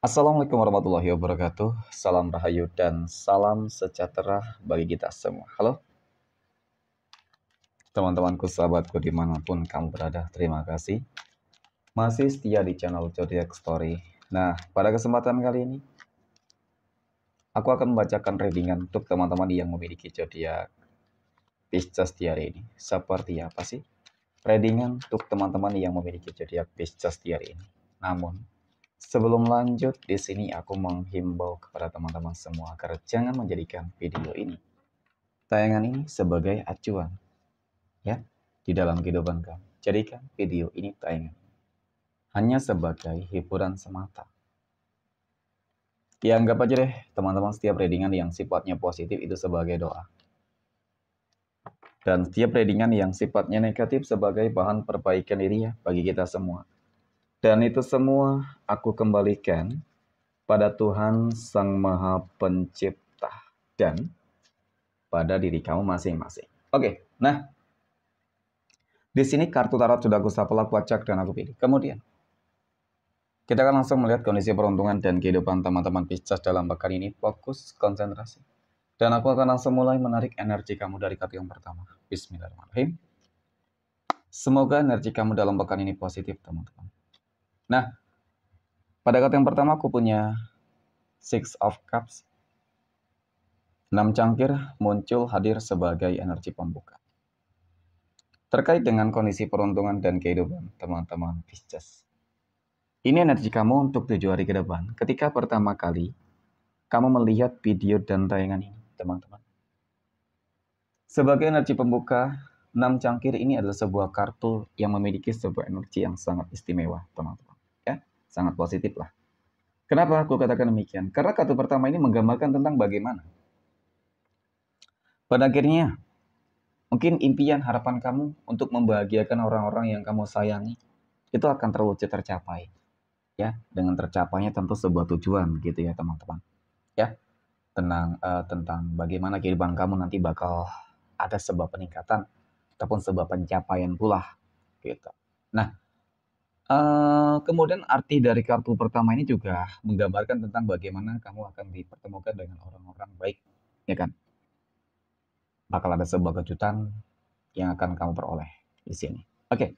Assalamualaikum warahmatullahi wabarakatuh. Salam rahayu dan salam sejahtera bagi kita semua. Halo teman-temanku, sahabatku dimanapun kamu berada. Terima kasih masih setia di channel Zodiac Story. Nah, pada kesempatan kali ini aku akan membacakan readingan untuk teman-teman yang memiliki zodiak Pisces di hari ini. Seperti apa sih readingan untuk teman-teman yang memiliki zodiak Pisces di hari ini? Namun sebelum lanjut, di sini aku menghimbau kepada teman-teman semua agar jangan menjadikan video ini, tayangan ini sebagai acuan ya di dalam kehidupan kamu. Jadikan video ini tayangan hanya sebagai hiburan semata. Ya anggap aja deh teman-teman setiap readingan yang sifatnya positif itu sebagai doa. Dan setiap readingan yang sifatnya negatif sebagai bahan perbaikan diri ya bagi kita semua. Dan itu semua aku kembalikan pada Tuhan Sang Maha Pencipta dan pada diri kamu masing-masing. Oke, nah di sini kartu tarot sudah aku shuffle, aku acak dan aku pilih. Kemudian kita akan langsung melihat kondisi peruntungan dan kehidupan teman-teman Pisces dalam pekan ini. Fokus, konsentrasi. Dan aku akan langsung mulai menarik energi kamu dari kartu yang pertama. Bismillahirrahmanirrahim. Semoga energi kamu dalam pekan ini positif, teman-teman. Nah, pada kartu yang pertama aku punya Six of Cups. 6 cangkir muncul hadir sebagai energi pembuka. Terkait dengan kondisi peruntungan dan kehidupan teman-teman Pisces. Ini energi kamu untuk 7 hari ke depan. Ketika pertama kali kamu melihat video dan tayangan ini, teman-teman. Sebagai energi pembuka, 6 cangkir ini adalah sebuah kartu yang memiliki sebuah energi yang sangat istimewa, teman-teman. Ya, sangat positif lah. Kenapa aku katakan demikian? Karena kartu pertama ini menggambarkan tentang bagaimana pada akhirnya mungkin impian harapan kamu untuk membahagiakan orang-orang yang kamu sayangi itu akan terwujud tercapai. Ya, dengan tercapainya tentu sebuah tujuan gitu ya, teman-teman. Ya, tentang bagaimana kehidupan kamu nanti bakal ada sebuah peningkatan ataupun sebuah pencapaian pula gitu. Nah, kemudian arti dari kartu pertama ini juga menggambarkan tentang bagaimana kamu akan dipertemukan dengan orang-orang baik, ya kan? Bakal ada sebuah kejutan yang akan kamu peroleh di sini. Oke,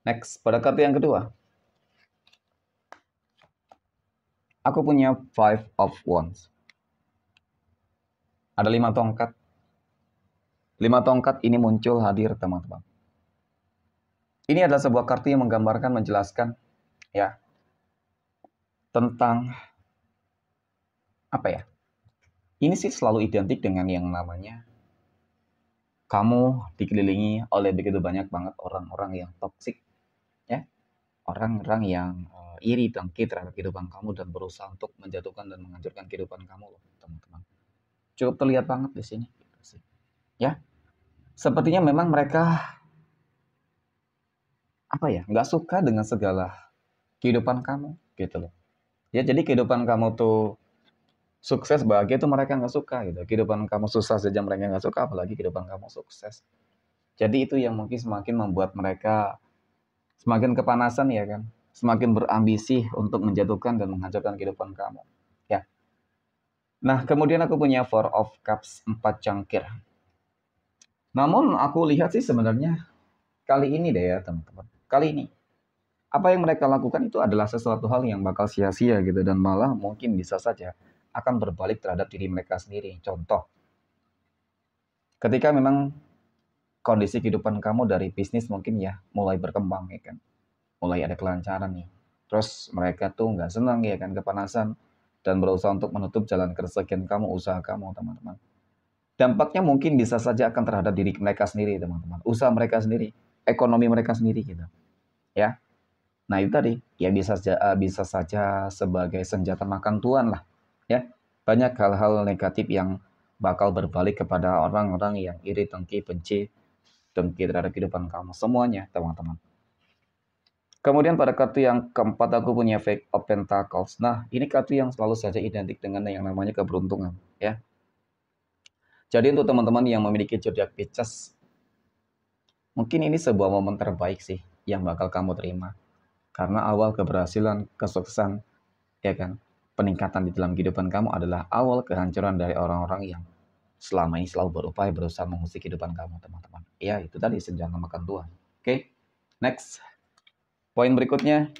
next pada kartu yang kedua, aku punya Five of Wands. Ada 5 tongkat. 5 tongkat ini muncul hadir, teman-teman. Ini adalah sebuah kartu yang menggambarkan, menjelaskan ya tentang apa ya? Ini sih selalu identik dengan yang namanya kamu dikelilingi oleh begitu banyak banget orang-orang yang toksik, ya, orang-orang yang iri dengki terhadap kehidupan kamu dan berusaha untuk menjatuhkan dan menghancurkan kehidupan kamu, loh, teman-teman. Cukup terlihat banget di sini, ya. Sepertinya memang mereka apa ya, nggak suka dengan segala kehidupan kamu, gitu loh. Ya, jadi kehidupan kamu tuh sukses, bahagia itu mereka nggak suka gitu. Kehidupan kamu susah saja mereka nggak suka, apalagi kehidupan kamu sukses. Jadi itu yang mungkin semakin membuat mereka semakin kepanasan ya kan. Semakin berambisi untuk menjatuhkan dan menghancurkan kehidupan kamu. Ya. Nah, kemudian aku punya Four of Cups, 4 cangkir. Namun aku lihat sih sebenarnya kali ini deh ya teman-teman. Kali ini apa yang mereka lakukan itu adalah sesuatu hal yang bakal sia-sia gitu, dan malah mungkin bisa saja akan berbalik terhadap diri mereka sendiri. Contoh, ketika memang kondisi kehidupan kamu dari bisnis mungkin ya mulai berkembang ya kan, mulai ada kelancaran nih, terus mereka tuh nggak senang ya kan, kepanasan dan berusaha untuk menutup jalan keresahan kamu, usaha kamu, teman-teman. Dampaknya mungkin bisa saja akan terhadap diri mereka sendiri, teman-teman, usaha mereka sendiri, ekonomi mereka sendiri gitu ya. Nah itu tadi ya bisa saja sebagai senjata makan tuan lah ya. Banyak hal-hal negatif yang bakal berbalik kepada orang-orang yang iri, dengki, benci, dengki terhadap kehidupan kamu semuanya, teman-teman. Kemudian pada kartu yang keempat aku punya Five of Pentacles. Nah, ini kartu yang selalu saja identik dengan yang namanya keberuntungan ya. Jadi untuk teman-teman yang memiliki zodiak Pisces, mungkin ini sebuah momen terbaik sih yang bakal kamu terima. Karena awal keberhasilan, kesuksesan, ya kan? peningkatan di dalam kehidupan kamu adalah awal kehancuran dari orang-orang yang selama ini selalu berupaya berusaha mengusik kehidupan kamu, teman-teman. Ya, itu tadi senjata makan Tuhan. Oke, next. Poin berikutnya.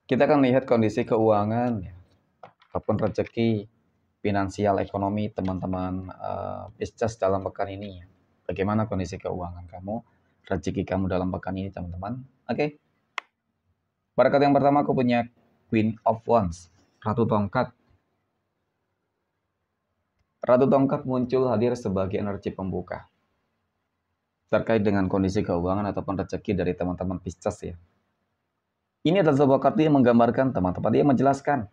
Kita akan lihat kondisi keuangan, ataupun rezeki, finansial, ekonomi teman-teman Pisces dalam pekan ini. Bagaimana kondisi keuangan kamu, rezeki kamu dalam pekan ini, teman-teman. Oke. Pada kartu yang pertama aku punya Queen of Wands, Ratu Tongkat. Ratu Tongkat muncul hadir sebagai energi pembuka terkait dengan kondisi keuangan ataupun rezeki dari teman-teman Pisces ya. Ini adalah sebuah kartu yang menggambarkan teman-teman, dia menjelaskan.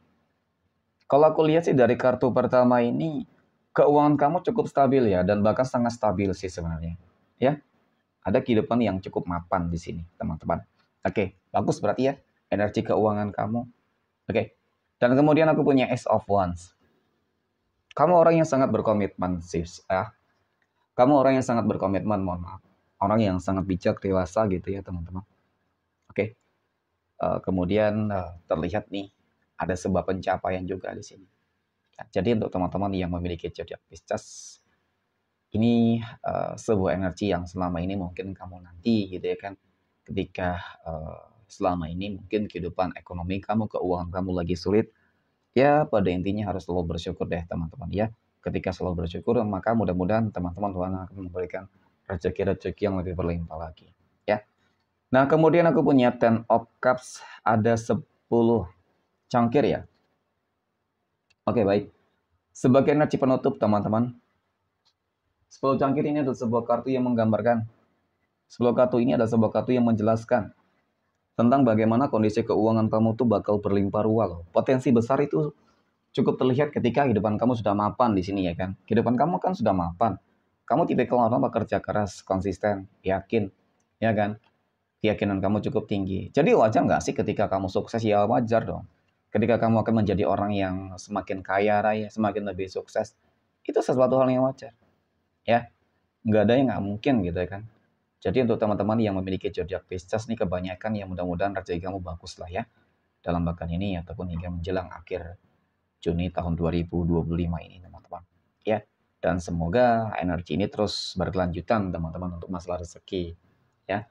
Kalau aku lihat sih dari kartu pertama ini, keuangan kamu cukup stabil ya, dan bahkan sangat stabil sih sebenarnya. Ya, ada kehidupan yang cukup mapan di sini, teman-teman. Oke, bagus berarti ya, energi keuangan kamu. Oke, dan kemudian aku punya Ace of Wands. Kamu orang yang sangat berkomitmen, sis. Ya. Kamu orang yang sangat berkomitmen, mohon maaf. Orang yang sangat bijak, dewasa gitu ya, teman-teman. Oke, kemudian terlihat nih, ada sebuah pencapaian juga di sini. Jadi untuk teman-teman yang memiliki zodiak Pisces, ini sebuah energi yang selama ini mungkin kamu nanti gitu ya kan, ketika selama ini mungkin kehidupan ekonomi kamu, keuangan kamu lagi sulit, ya pada intinya harus selalu bersyukur deh teman-teman ya. Ketika selalu bersyukur, maka mudah-mudahan teman-teman Tuhan akan memberikan rezeki-rezeki yang lebih berlimpah lagi ya. Nah kemudian aku punya Ten of Cups, ada 10 cangkir ya. Oke baik. Sebagai energi penutup teman-teman, 10 cangkir ini adalah sebuah kartu yang menggambarkan. 10 kartu ini adalah sebuah kartu yang menjelaskan tentang bagaimana kondisi keuangan kamu tuh bakal berlimpah ruah loh. Potensi besar itu cukup terlihat ketika kehidupan kamu sudah mapan di sini ya kan. Kehidupan kamu kan sudah mapan. Kamu tipikal orang bekerja keras, konsisten, yakin, ya kan. Keyakinan kamu cukup tinggi. Jadi wajar nggak sih ketika kamu sukses? Ya wajar dong. Ketika kamu akan menjadi orang yang semakin kaya raya, semakin lebih sukses, itu sesuatu hal yang wajar. Ya, nggak ada yang nggak mungkin gitu ya kan. Jadi untuk teman-teman yang memiliki zodiak Pisces nih, kebanyakan yang mudah-mudahan rezeki kamu bagus lah ya dalam pekan ini ataupun hingga menjelang akhir Juni tahun 2025 ini teman-teman. Ya, dan semoga energi ini terus berkelanjutan teman-teman untuk masalah rezeki ya.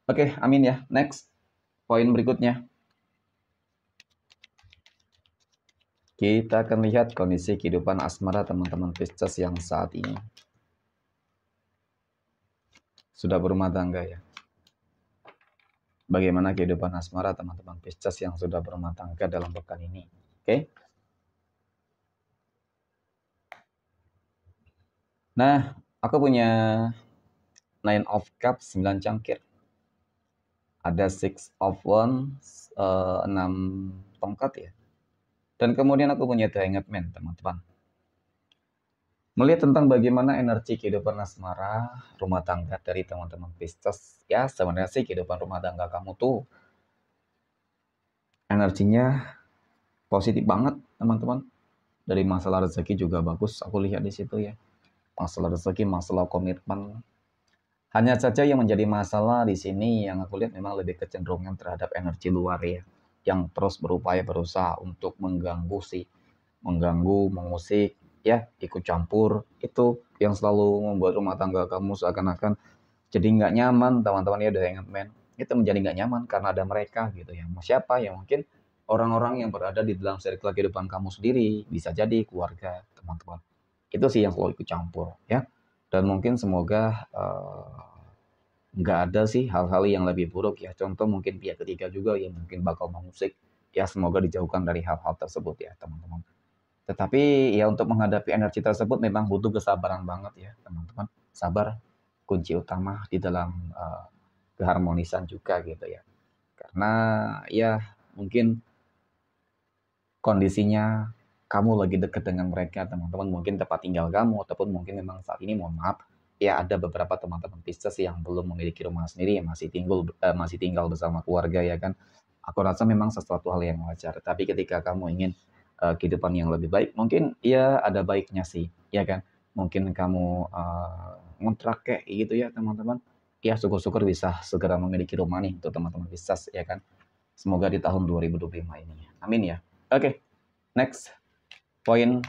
Oke, amin ya. Next, poin berikutnya. Kita akan lihat kondisi kehidupan asmara teman-teman Pisces yang saat ini. Sudah berumah tangga ya. Bagaimana kehidupan asmara teman-teman Pisces yang sudah berumah tangga dalam pekan ini. Oke. Nah, aku punya Nine of Cups, 9 cangkir. Ada Six of Wands, 6 tongkat ya. Dan kemudian aku punya The Hanged Man, teman-teman. Melihat tentang bagaimana energi kehidupan asmara, rumah tangga dari teman-teman Pisces. Ya, sebenarnya sih kehidupan rumah tangga kamu tuh energinya positif banget, teman-teman. Dari masalah rezeki juga bagus, aku lihat di situ ya. Masalah rezeki, masalah komitmen. Hanya saja yang menjadi masalah di sini yang aku lihat memang lebih kecenderungan terhadap energi luar ya. Yang terus berupaya berusaha untuk mengganggu sih. Mengganggu, mengusik, ya ikut campur. Itu yang selalu membuat rumah tangga kamu seakan-akan jadi nggak nyaman, teman-teman ya, The Hanged Man. Itu menjadi nggak nyaman karena ada mereka gitu ya. Siapa ya, mungkin orang-orang yang berada di dalam circle kehidupan kamu sendiri, bisa jadi keluarga, teman-teman. Itu sih yang selalu ikut campur ya. Dan mungkin semoga nggak ada sih hal-hal yang lebih buruk ya. Contoh mungkin pihak ketiga juga yang mungkin bakal mengusik. Ya semoga dijauhkan dari hal-hal tersebut ya teman-teman. Tetapi ya untuk menghadapi energi tersebut memang butuh kesabaran banget ya teman-teman. Sabar kunci utama di dalam keharmonisan juga gitu ya. Karena ya mungkin kondisinya kamu lagi dekat dengan mereka teman-teman, mungkin tempat tinggal kamu ataupun mungkin memang saat ini mohon maaf ya ada beberapa teman-teman Pisces yang belum memiliki rumah sendiri, yang masih tinggal bersama keluarga ya kan. Aku rasa memang sesuatu hal yang wajar. Tapi ketika kamu ingin kehidupan yang lebih baik, mungkin ya ada baiknya sih, ya kan? Mungkin kamu ngontrak kayak gitu ya teman-teman. Ya, syukur-syukur bisa segera memiliki rumah nih untuk teman-teman Pisces, ya kan. Semoga di tahun 2025 ini. Amin ya. Oke, next. Poin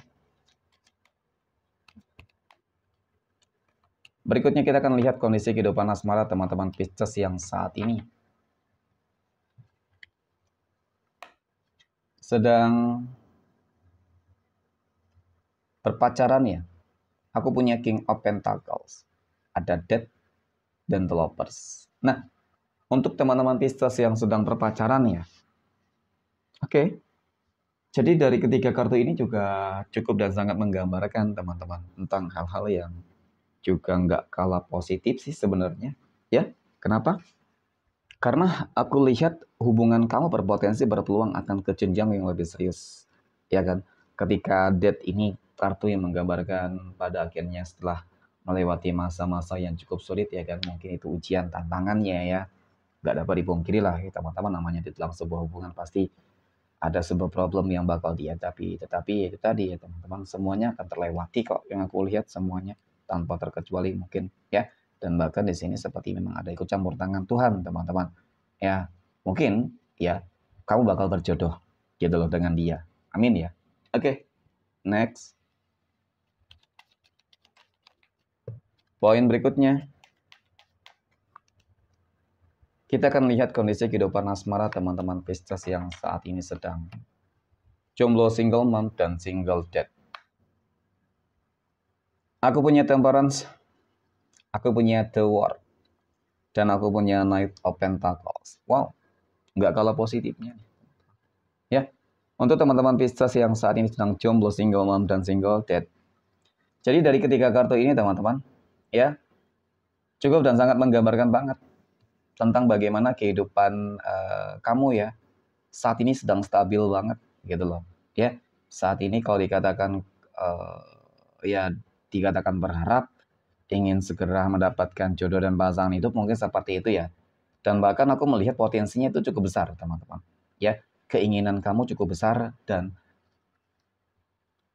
berikutnya kita akan lihat kondisi kehidupan asmara teman-teman Pisces yang saat ini sedang berpacaran ya. Aku punya King of Pentacles, ada Death dan The Lovers. Nah, untuk teman-teman Pisces yang sedang berpacaran ya, oke. Jadi dari ketiga kartu ini juga cukup dan sangat menggambarkan teman-teman tentang hal-hal yang juga nggak kalah positif sih sebenarnya. Ya, kenapa? Karena aku lihat hubungan kamu berpotensi berpeluang akan ke jenjang yang lebih serius. Ya kan? Ketika Death ini kartu yang menggambarkan pada akhirnya setelah melewati masa-masa yang cukup sulit ya kan. Mungkin itu ujian tantangannya ya. Nggak dapat dipungkiri lah ya teman-teman, namanya di dalam sebuah hubungan pasti ada sebuah problem yang bakal dihadapi. Tetapi itu tadi ya teman-teman, semuanya akan terlewati kok yang aku lihat semuanya tanpa terkecuali mungkin ya. Dan bahkan di sini seperti memang ada ikut campur tangan Tuhan teman-teman. Ya, mungkin ya kamu bakal berjodoh gitu loh dengan dia. Amin ya. Oke, next. Poin berikutnya, kita akan lihat kondisi kehidupan asmara teman-teman Pisces yang saat ini sedang jomblo, single mom, dan single dad. Aku punya Temperance, aku punya The World, dan aku punya Knight of Pentacles. Wow, nggak kalah positifnya. Ya, untuk teman-teman Pisces yang saat ini sedang jomblo, single mom, dan single dad. Jadi dari ketiga kartu ini teman-teman, ya, cukup dan sangat menggambarkan banget tentang bagaimana kehidupan kamu ya saat ini sedang stabil banget gitu loh. Ya, saat ini kalau dikatakan ya dikatakan berharap ingin segera mendapatkan jodoh dan pasangan hidup mungkin seperti itu ya. Dan bahkan aku melihat potensinya itu cukup besar, teman-teman. Ya, keinginan kamu cukup besar dan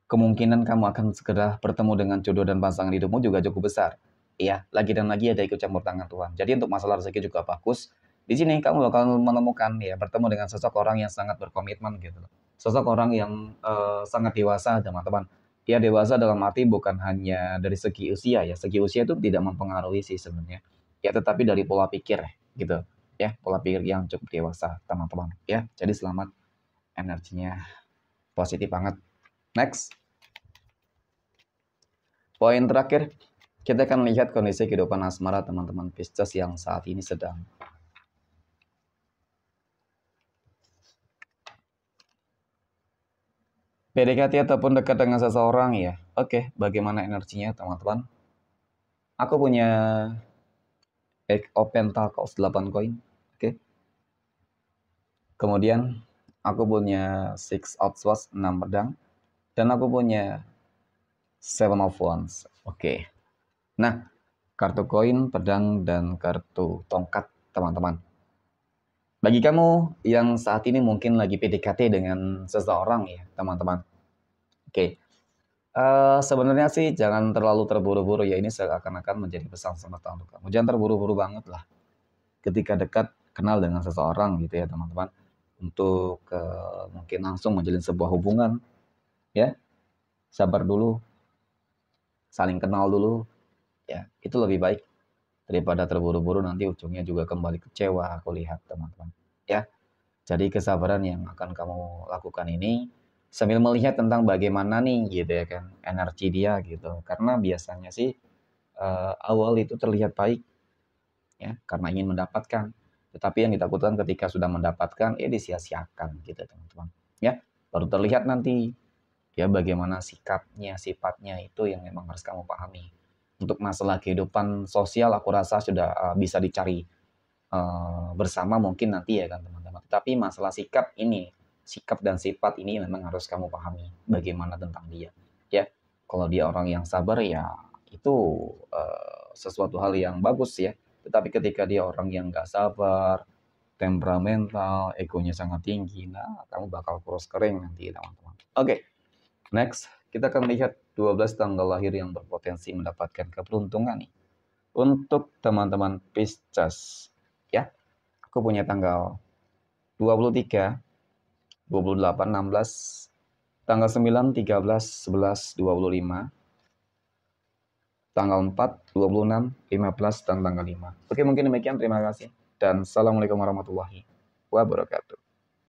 kemungkinan kamu akan segera bertemu dengan jodoh dan pasangan hidupmu juga cukup besar. Iya, lagi dan lagi ada ikut campur tangan Tuhan. Jadi untuk masalah rezeki juga bagus. Di sini kamu bakal menemukan ya bertemu dengan sosok orang yang sangat berkomitmen gitu. Sosok orang yang sangat dewasa, teman-teman. Ya dewasa dalam arti bukan hanya dari segi usia ya. Segi usia itu tidak mempengaruhi sih sebenarnya. Ya tetapi dari pola pikir gitu. Ya, pola pikir yang cukup dewasa, teman-teman. Ya, jadi selamat, energinya positif banget. Next. Poin terakhir, kita akan lihat kondisi kehidupan asmara teman-teman Pisces yang saat ini sedang PDKT ataupun dekat dengan seseorang ya. Oke, bagaimana energinya teman-teman? Aku punya Eight of Pentacles 8 koin. Oke. Kemudian aku punya Six of Swords 6 pedang. Dan aku punya Seven of Wands. Oke. Nah, kartu koin, pedang, dan kartu tongkat teman-teman. Bagi kamu yang saat ini mungkin lagi PDKT dengan seseorang ya teman-teman. Oke. Sebenarnya sih jangan terlalu terburu-buru ya, ini seakan-akan menjadi pesan semesta untuk kamu. Jangan terburu-buru banget lah ketika dekat kenal dengan seseorang gitu ya teman-teman. Untuk mungkin langsung menjalin sebuah hubungan ya. Sabar dulu, saling kenal dulu ya. Itu lebih baik daripada terburu-buru nanti ujungnya juga kembali kecewa aku lihat teman-teman. Ya. Jadi kesabaran yang akan kamu lakukan ini sambil melihat tentang bagaimana nih gitu ya kan energi dia gitu. Karena biasanya sih awal itu terlihat baik ya karena ingin mendapatkan. Tetapi yang ditakutkan ketika sudah mendapatkan disia-siakan gitu teman-teman. Ya, baru terlihat nanti ya bagaimana sikapnya, sifatnya itu yang memang harus kamu pahami. Untuk masalah kehidupan sosial aku rasa sudah bisa dicari bersama mungkin nanti ya kan teman-teman. Tapi masalah sikap ini, sikap dan sifat ini memang harus kamu pahami bagaimana tentang dia. Ya, kalau dia orang yang sabar ya itu sesuatu hal yang bagus ya. Tetapi ketika dia orang yang nggak sabar, temperamental, egonya sangat tinggi, nah kamu bakal kurus kering nanti teman-teman. Oke, next kita akan lihat 12 tanggal lahir yang berpotensi mendapatkan keberuntungan nih. untuk teman-teman Pisces. Ya, aku punya tanggal 23, 28, 16, tanggal 9, 13, 11, 25, tanggal 4, 26, 15, dan tanggal 5. Oke, mungkin demikian. Terima kasih. Dan Assalamualaikum warahmatullahi wabarakatuh.